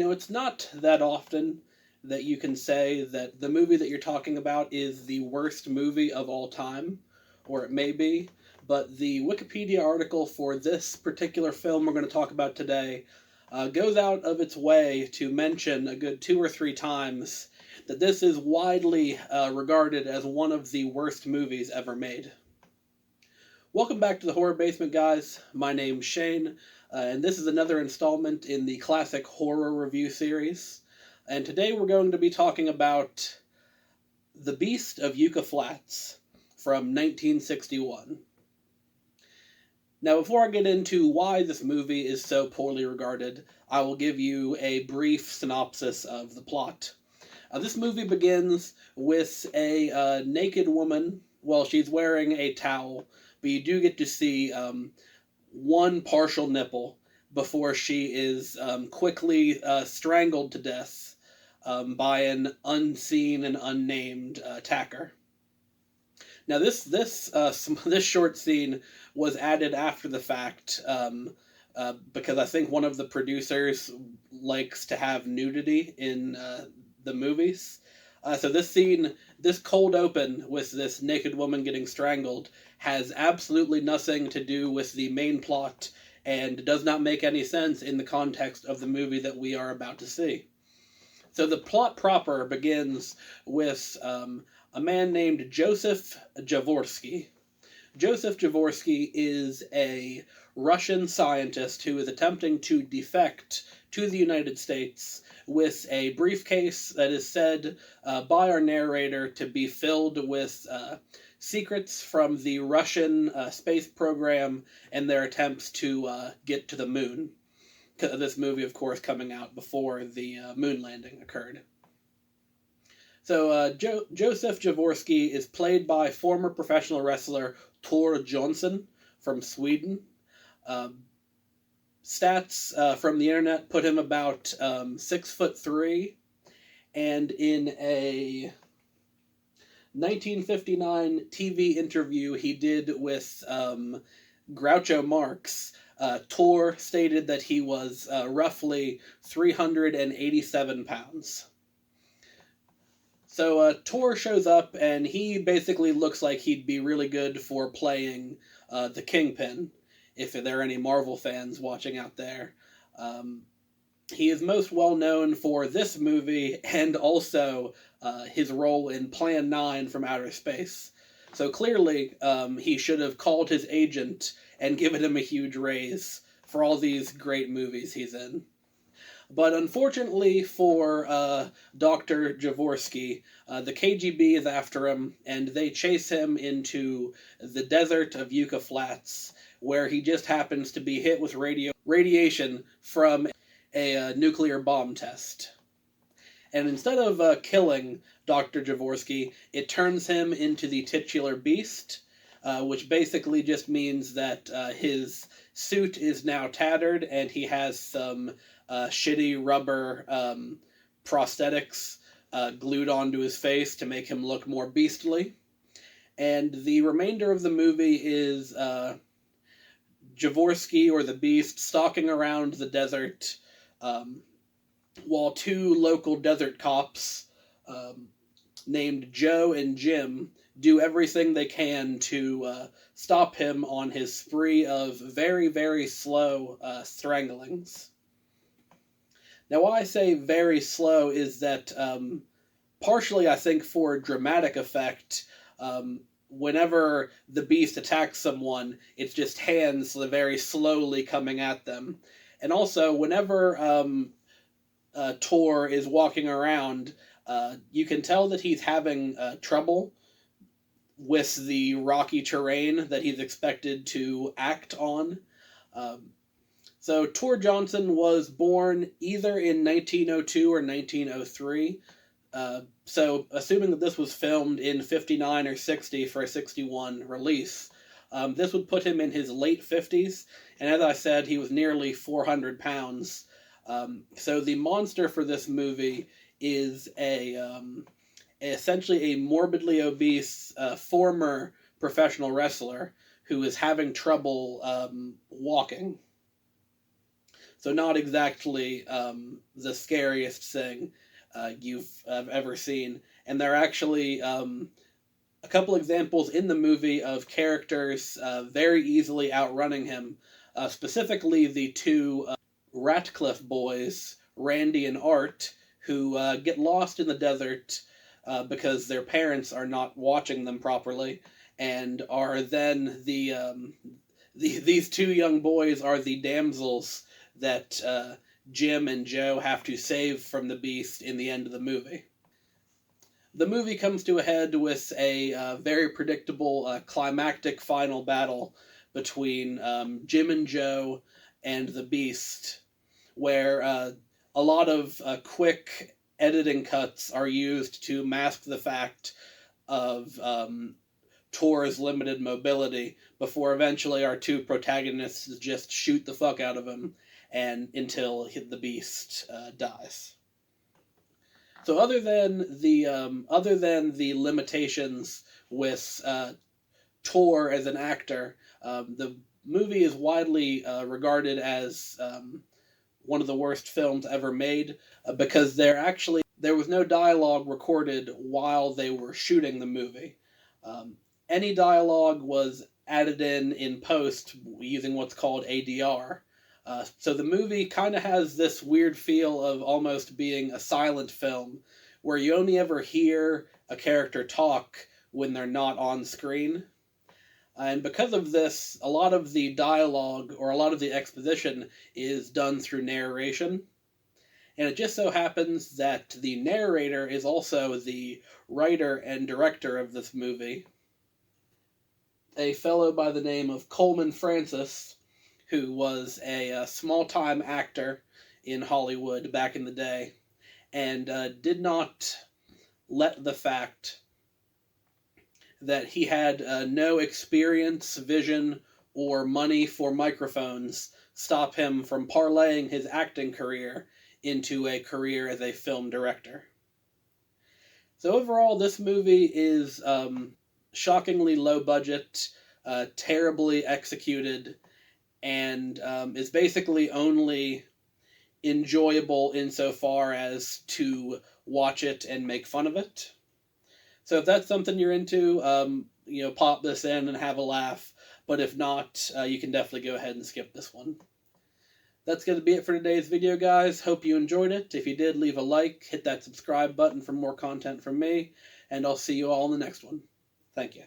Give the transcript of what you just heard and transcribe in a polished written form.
It's not that often that you can say that the movie that you're talking about is the worst movie of all time, or it may be, but the Wikipedia article for this particular film we're going to talk about today goes out of its way to mention a good 2 or 3 times that this is widely regarded as one of the worst movies ever made. Welcome back to the Horror Basement, guys. My name's Shane, and this is another installment in the classic horror review series. And today we're going to be talking about The Beast of Yucca Flats from 1961. Now, before I get into why this movie is so poorly regarded, I will give you a brief synopsis of the plot. This movie begins with a naked woman. Well, she's wearing a towel, but you do get to see one partial nipple before she is quickly strangled to death by an unseen and unnamed attacker. Now, this short scene was added after the fact because I think one of the producers likes to have nudity in the movies. So this scene, this cold open with this naked woman getting strangled, has absolutely nothing to do with the main plot and does not make any sense in the context of the movie that we are about to see. So the plot proper begins with a man named Joseph Javorsky. Joseph Javorsky is a Russian scientist who is attempting to defect to the United States with a briefcase that is said by our narrator to be filled with secrets from the Russian space program and their attempts to get to the moon. This movie, of course, coming out before the moon landing occurred. So Joseph Javorsky is played by former professional wrestler Tor Johnson from Sweden. Stats from the internet put him about 6'3", and in a 1959 TV interview he did with Groucho Marx, Tor stated that he was roughly 387 pounds. So Tor shows up, and he basically looks like he'd be really good for playing the Kingpin, if there are any Marvel fans watching out there. He is most well known for this movie and also his role in Plan 9 from Outer Space. So clearly, he should have called his agent and given him a huge raise for all these great movies he's in. But unfortunately for Dr. Javorsky, the KGB is after him, and they chase him into the desert of Yucca Flats, where he just happens to be hit with radiation from a nuclear bomb test. And instead of killing Dr. Javorsky, it turns him into the titular beast, which basically just means that his suit is now tattered and he has some shitty rubber prosthetics glued onto his face to make him look more beastly. And the remainder of the movie is Javorsky, or the Beast, stalking around the desert while two local desert cops named Joe and Jim do everything they can to stop him on his spree of very, very slow stranglings. Now, why I say very slow is that partially, I think, for dramatic effect, whenever the Beast attacks someone, it's just hands very slowly coming at them. And also, whenever Tor is walking around, you can tell that he's having trouble with the rocky terrain that he's expected to act on. So Tor Johnson was born either in 1902 or 1903. So assuming that this was filmed in 59 or 60 for a 61 release, this would put him in his late 50s, and as I said, he was nearly 400 pounds. So the monster for this movie is essentially a morbidly obese former professional wrestler who is having trouble walking. So not exactly the scariest thing you've ever seen. And there are actually a couple examples in the movie of characters very easily outrunning him. Specifically, the two Ratcliffe boys, Randy and Art, who get lost in the desert because their parents are not watching them properly, and are then these two young boys are the damsels that Jim and Joe have to save from the beast in the end of the movie. The movie comes to a head with a very predictable climactic final battle between Jim and Joe and the beast, where a lot of quick editing cuts are used to mask the fact of Tor's limited mobility before eventually our two protagonists just shoot the fuck out of him and until the beast dies. So other than the limitations with Tor as an actor, the movie is widely regarded as one of the worst films ever made because there was no dialogue recorded while they were shooting the movie. Any dialogue was added in post using what's called ADR. So the movie kind of has this weird feel of almost being a silent film where you only ever hear a character talk when they're not on screen. And because of this, a lot of the dialogue or a lot of the exposition is done through narration. And it just so happens that the narrator is also the writer and director of this movie, a fellow by the name of Coleman Francis, who was a small-time actor in Hollywood back in the day, and did not let the fact that he had no experience, vision, or money for microphones stop him from parlaying his acting career into a career as a film director. So overall, this movie is shockingly low budget, terribly executed, and is basically only enjoyable insofar as to watch it and make fun of it. So if that's something you're into, pop this in and have a laugh. But if not, you can definitely go ahead and skip this one. That's going to be it for today's video, guys. Hope you enjoyed it. If you did, leave a like, hit that subscribe button for more content from me, and I'll see you all in the next one. Thank you.